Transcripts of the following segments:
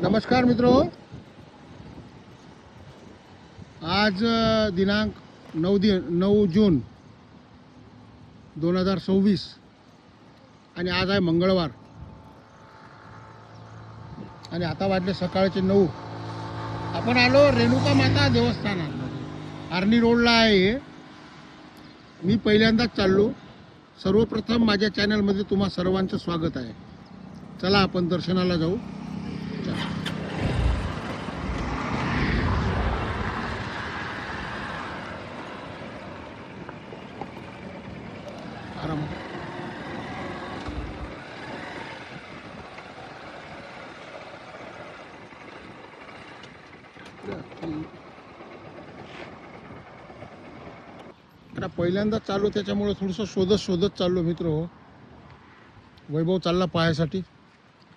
नमस्कार मित्रो, आज दिनांक 9 जून 2026 आणि आज आहे मंगळवार आणि आता वाजले सकाळचे 9. आपण आलो रेणुका माता देवस्थानात, आर्नी रोडला आहे. मी पहिल्यांदाच चाललो. सर्वप्रथम माझ्या चॅनलमध्ये तुम्हा सर्वांचं स्वागत आहे. चला आपण दर्शनाला जाऊ. आराम. आता पहिल्यांदाच चाललो त्याच्यामुळे थोडंसं शोधत चाललो मित्र. वैभव चालला पाहायसाठी.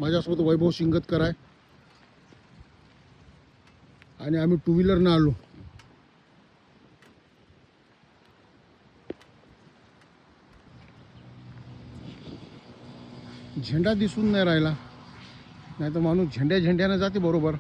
माझ्यासोबत वैभव शिंगतकर आहे आणि आम्ही 2 व्हीलरनं आलो. झेंडा दिसून नाही राहिला, नाही तर माणूस झेंड्यानं जाते बरोबर.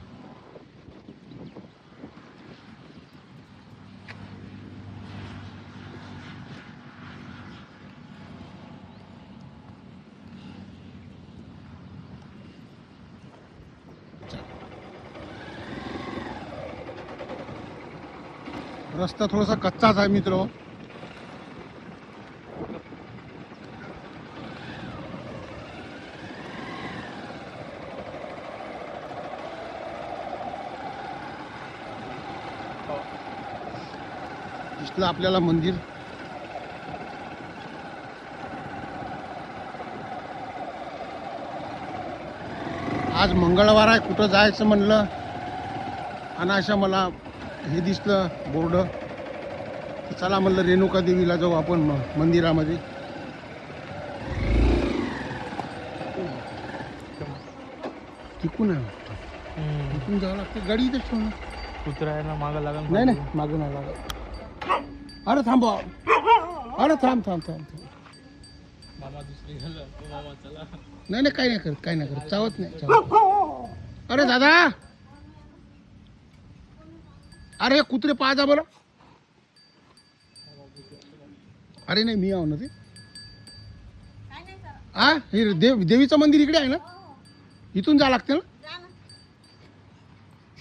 रस्ता थोडासा कच्चाच आहे मित्र. दिसलं आपल्याला मंदिर. आज मंगळवार आहे, कुठं जायचं म्हणलं आणि अशा मला हे दिसलं बोर्ड. चला म्हणलं रेणुका देवीला जाऊ आपण मंदिरामध्ये. तिकून आहे वाटतं. तिकून जावं लागतं. गाडी इथेच ठेवून. उतरायला मागं लागेल. नाही मागं नाही लागत. अरे थांबा. अरे थांब. मामा दुसरी झालं तो मामा चला. नाही काही नाही करत चावत नाही. अरे दादा, अरे कुत्रे पाहा जा बरं. अरे नाही मी आहो ना ते. हा हे देवीचं मंदिर इकडे आहे ना, इथून जा लागते ना.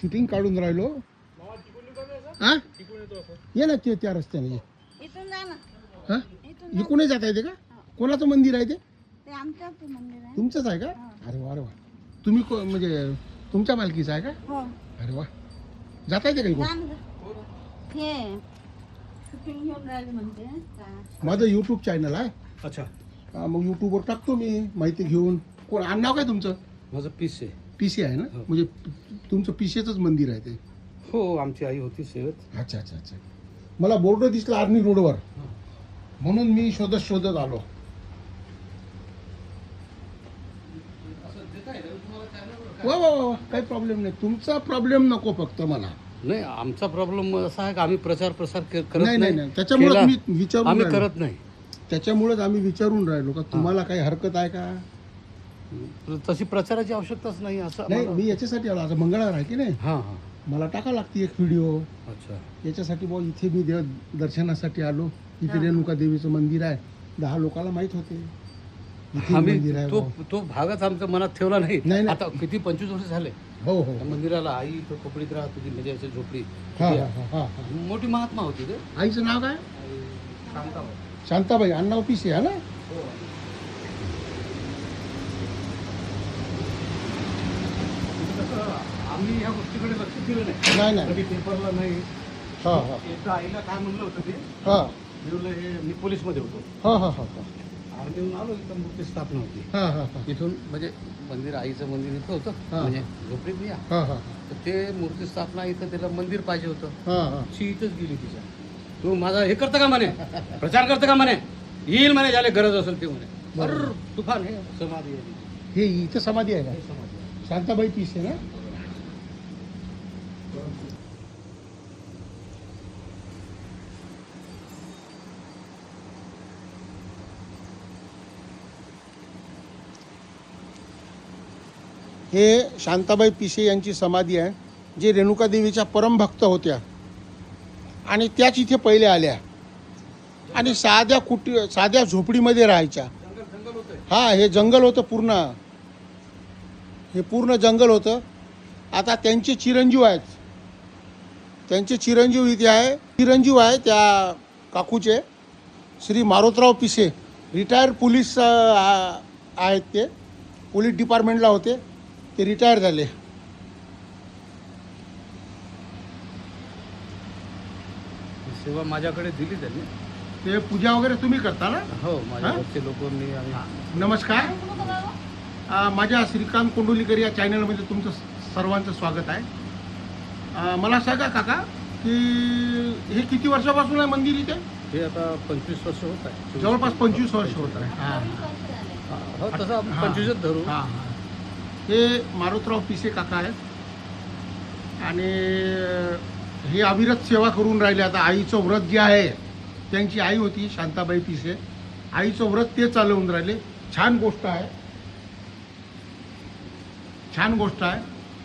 शूटिंग काढून राहिलो. हा ये ना ते त्या रस्त्याने ये. हा इकडूनही जाता येते का? कोणाचं मंदिर आहे ते? तुमचंच आहे का? अरे वा. तुम्ही म्हणजे तुमच्या मालकीचं आहे का? अरे वा. जाता येते का इकडून? माझं यूट्यूब चॅनल आहे. अच्छा. मग यूट्यूबवर टाकतो मी माहिती घेऊन. कोण नाव काय तुमचं? माझं पीस आहे. पीसी आहे ना, म्हणजे तुमचं पीसीचंच मंदिर आहे ते? हो, आमची आई होती सेवेत. अच्छा. मला बोर्ड दिसला आर्नी रोडवर, म्हणून मी शोधत आलो. वा काही प्रॉब्लेम नाही. तुमचा प्रॉब्लेम नको फक्त मला. नाही, आमचा प्रॉब्लेम असा आहे की आम्ही प्रचार करत नाही. त्याच्यामुळे मी विचारून आम्ही राहिलो. करत नाही. त्याच्यामुळेच आम्ही विचारून राहिलो का तुम्हाला काही हरकत आहे का? तशी प्रचाराची आवश्यकताच नाही असं. नाही मी याच्यासाठी आलो. आज मंगळवार आहे की नाही, हां. मला टाका लागते एक व्हिडिओ. अच्छा. याच्यासाठी बुवा इथे मी दर्शनासाठी आलो. इथे रेणुका देवीचं मंदिर आहे. 10 लोकांना माहित होते इथे मंदिर आहे. तो भागच आमच्या मनात ठेवला नाही. नाही. आता किती 25 वर्ष झाले हो. त्या मंदिराला. आई तो खोपडीत राहत होती, म्हणजे अशी झोपडी. हा. मोठी महात्मा होती ते. आईचं नाव काय? शांताबाई. शांताबाई. अण्णा ऑफिस आहे ना? आम्ही ह्या गोष्टीकडे लक्ष दिलं नाही. कधी पेपरला नाही. हा. एकदा आईला काय म्हणलं होतं ते, हा. मी म्हणलं हे मी पोलीसमध्ये होतो. हा. आर्मीहून आलो, इथं मूर्ती स्थापना होती. हा. इथून म्हणजे मंदिर, आईचं मंदिर इथं होतं. हा. म्हणजे झोपडीत मी हा. तर ते मूर्ती स्थापना इथं त्याला मंदिर पाहिजे होतं. हा. शी इथंच गेली तिच्या. तू माझा हे करतं का म्हणे, प्रचार करतं का म्हणे, येईल म्हणे ज्याला गरज असेल ते म्हणे. अर तुफान हे समाधी आहे. हे इथं समाधी आहे हे का? समाधी आहे. शांताबाई पीस आहे ना? हे शांताबाई पिसे यांची समाधी आहे, जे रेणुकादेवीच्या परमभक्त होत्या आणि त्याच इथे पहिले आल्या आणि साध्या झोपडीमध्ये राहायच्या. हां, हे जंगल होतं पूर्ण, हे पूर्ण जंगल होतं. आता त्यांचे चिरंजीव आहेत, त्यांचे चिरंजीव इथे आहे. चिरंजीव आहे त्या काकूचे श्री मारुतराव पिसे, रिटायर्ड पोलीस आहेत. ते पोलीस डिपार्टमेंटला होते, ते रिटायर झाले. सेवा माझ्याकडे दिली त्यांनी. ते पूजा वगैरे तुम्ही करता ना? हो, माझ्या घरचे लोक मी आम्ही. नमस्कार, माझ्या श्रीकांत कोंडोलीकर या चॅनलमध्ये तुमचं सर्वांचं स्वागत आहे. मला सांगा काका की हे किती वर्षापासून आहे मंदिर इथे? हे आता 25 वर्ष होत आहे. जवळपास 25 वर्ष होत आहे. हां हो, तसं 25च धरू. हां हां. हे मारुतराव पिसे काका आहेत आणि हे अविरत सेवा करून राहिले. आता आईचं व्रत जे आहे, त्यांची आई होती शांताबाई पिसे, आईचं व्रत ते चालवून राहिले. छान गोष्ट आहे, छान गोष्ट आहे.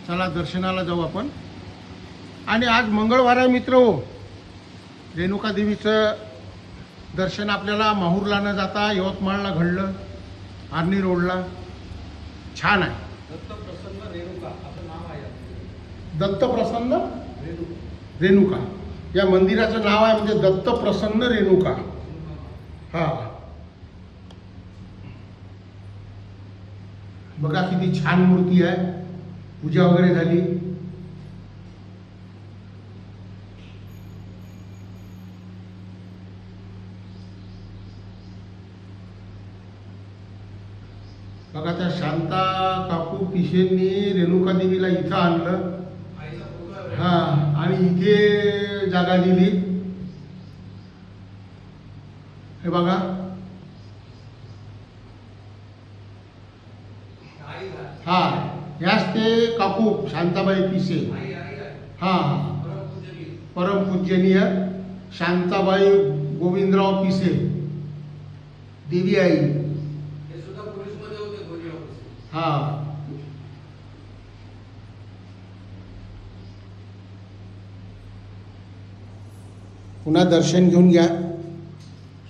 चला दर्शनाला जाऊ आपण. आणि आज मंगळवार आहे मित्र हो. रेणुका देवीचं दर्शन आपल्याला माहूरला न जाता यवतमाळला घडलं, आर्नी रोडला. छान आहे. दत्तप्रसन्न रेणुका असं नाव आहे. दत्तप्रसन्न रेणुका या मंदिराचं नाव आहे, म्हणजे दत्तप्रसन्न रेणुका. हां, बघा किती छान मूर्ती आहे. पूजा वगैरे झाली. बघा त्या शांता काकू पिशेंनी रेणुका देवीला इथं आणलं. हां, आणि इथे जागा दिली. हे बघा, हा ह्याच ते काकू शांताबाई पिसे. हां, परमपूजनीय शांताबाई गोविंदराव पिसे देवी आई. हां, पुन्हा दर्शन घेऊन घ्या.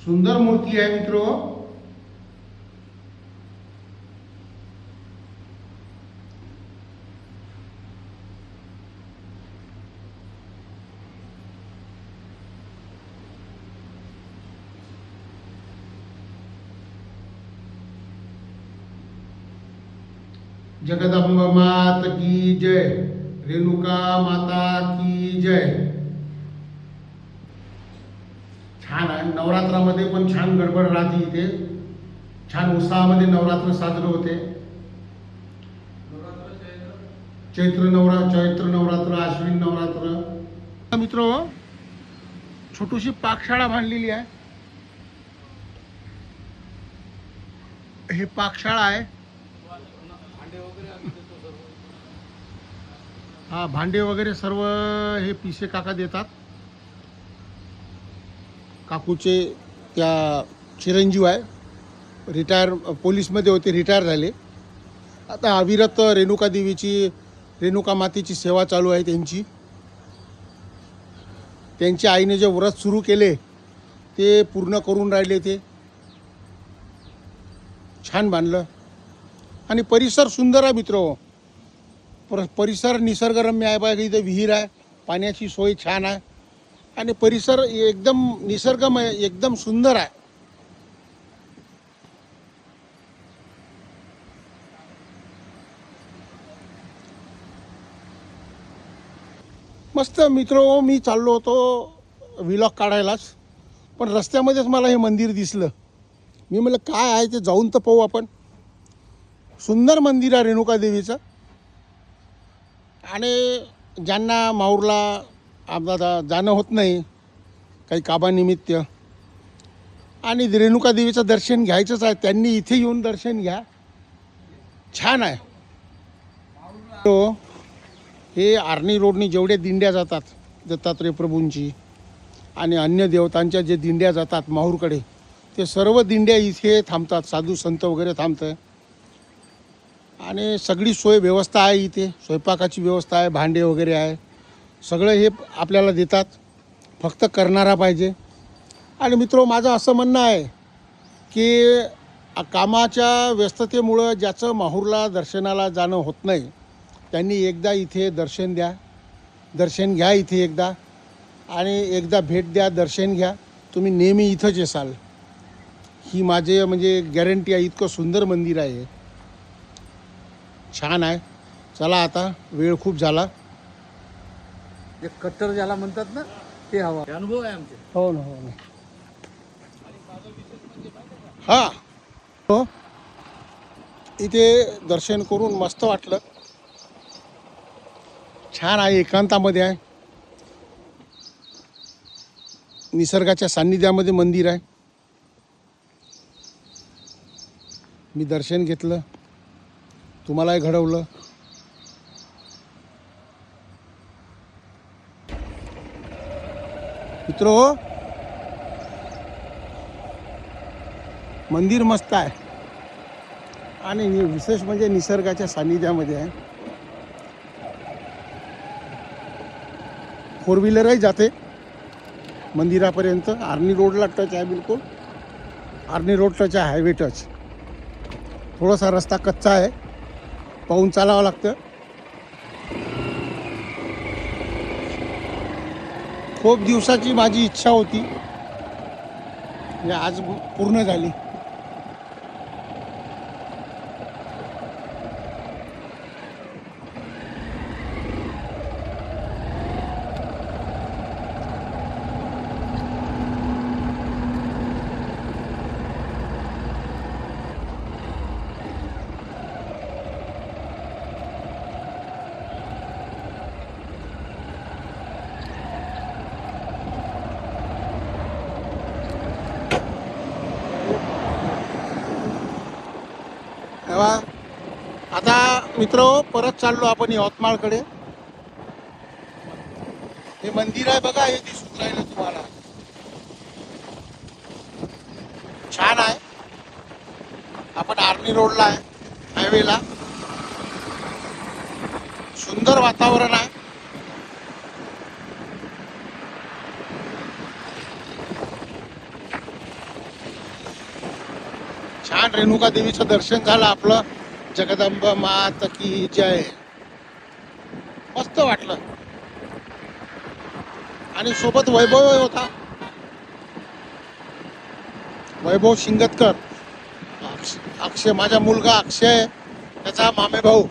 सुंदर मूर्ती आहे मित्र. जगदंब मात की जय, रेणुका माता की जय. छान आहे. नवरात्रामध्ये पण छान गडबड राहते इथे. छान उत्साहामध्ये नवरात्र साजरे होते. चैत्र नवरात्र, आश्विन नवरात्र. मित्र, छोटीशी पाकशाळा बांधलेली आहे. हे पाकशाळा आहे. हा, भांडे वगैरे सर्व हे पिसे काका देतात. काकूचे त्या चिरंजीव आहे, रिटायर पोलीसमध्ये होते, रिटायर झाले. आता अविरत रेणुका देवीची, रेणुका मातेची सेवा चालू आहे त्यांची. त्यांच्या आईने जे व्रत सुरू केले ते पूर्ण करून राहिले. ते छान बांधलं आणि परिसर सुंदर आहे मित्र. परिसर निसर्गरम्य आहे. बघा इथे विहीर आहे, पाण्याची सोय छान आहे आणि परिसर एकदम निसर्गमय, एकदम सुंदर आहे. मस्त मित्र. मी चाललो होतो व्लॉग काढायलाच, पण रस्त्यामध्येच मला हे मंदिर दिसलं. मी म्हटलं काय आहे ते, जाऊन तर पाहू आपण. सुंदर मंदिर आहे रेणुका देवीचं. आणि ज्यांना माहूरला आपला जाणं होत नाही काही कामानिमित्त आणि रेणुका देवीचं दर्शन घ्यायचंच आहे, त्यांनी इथे येऊन दर्शन घ्या. छान आहे. तो हे आर्नी रोडनी जेवढे दिंड्या जातात दत्तात्रय प्रभूंची आणि अन्य देवतांच्या जे दिंड्या जातात माहूरकडे, ते सर्व दिंड्या इथे थांबतात. साधू संत वगैरे थांबतं आणि सगळी सोय व्यवस्था आहे इथे. स्वयंपाकाची व्यवस्था आहे, भांडे वगैरे आहे, सगळं हे आपल्याला देतात. फक्त करणारा पाहिजे. आणि मित्र, माझं असं म्हणणं आहे की कामाच्या व्यस्ततेमुळं ज्याचं माहूरला दर्शनाला जाणं होत नाही, त्यांनी एकदा इथे दर्शन द्या, दर्शन घ्या इथे एकदा, आणि एकदा भेट द्या, दर्शन घ्या. तुम्ही नेहमी इथंच येसाल, ही माझे म्हणजे गॅरंटी आहे. इतकं सुंदर मंदिर आहे, छान आहे. चला आता वेळ खूप झाला. जे कट्टर ज्याला म्हणतात ना, ते हवा अनुभव आहे आमचे. हो ना, हो ना. हां हो, इथे दर्शन करून मस्त वाटलं. छान आहे, एकांतामध्ये आहे, निसर्गाच्या सान्निध्यामध्ये मंदिर आहे. मी दर्शन घेतलं, तुम्हालाही घडवलं. मित्रो, मंदिर मस्त आहे आणि विशेष म्हणजे निसर्गाच्या सान्निध्यामध्ये आहे. 4 व्हीलरही जाते मंदिरापर्यंत. आर्नी रोडला टच आहे, बिलकुल आर्नी रोड टच आहे, हायवे टच. थोडासा रस्ता कच्चा आहे, पाहून चालावं लागतं. खूप दिवसाची माझी इच्छा होती, म्हणजे आज पूर्ण झाली. तेव्हा आता मित्र, परत चाललो आपण यवतमाळकडे. हे मंदिर आहे बघा, हे दिसून राहिलं तुम्हाला, छान आहे. आपण आर्मी रोडला आहे, हायवेला. सुंदर वातावरण आहे. छान रेणुका देवीचं दर्शन झालं आपलं. जगदंबा माता की जय. मस्त वाटलं. आणि सोबत वैभव होता, वैभव शिंगतकर. अक्षय, माझा मुलगा अक्षय, त्याचा मामे भाऊ.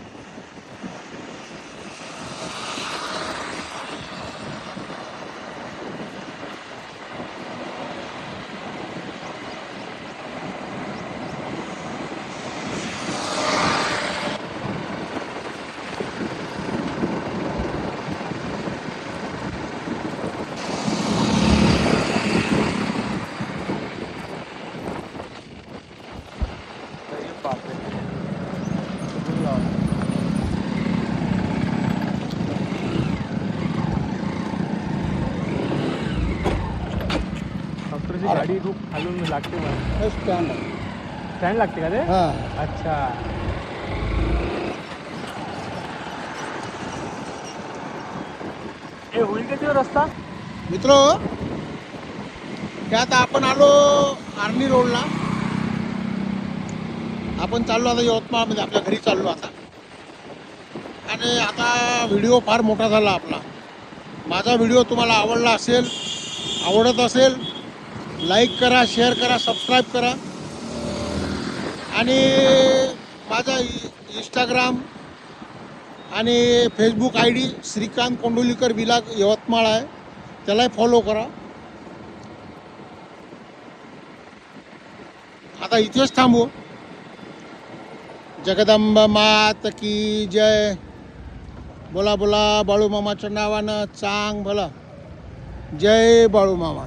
गाडी खूप खालून लागते मला. स्टँड स्टँड लागते का ते? हां. अच्छा. हे होईल का ते रस्ता? मित्र, त्यात आपण आलो आर्मी रोडला. आपण चाललो आता यवतमाळमध्ये, आपल्या घरी चाललो आता. आणि आता व्हिडिओ फार मोठा झाला आपला. माझा व्हिडिओ तुम्हाला आवडला असेल, आवडत असेल, लाईक करा, शेअर करा, सबस्क्राईब करा. आणि माझा इंस्टाग्राम आणि फेसबुक ID श्रीकांत कोंडोलीकर विलाग यवतमाळ आहे, त्यालाही फॉलो करा. आता इथेच थांबू. जगदंबा माता की जय. बोला बोला बाळू मामाच्या नावानं चांग भला. जय बाळू मामा.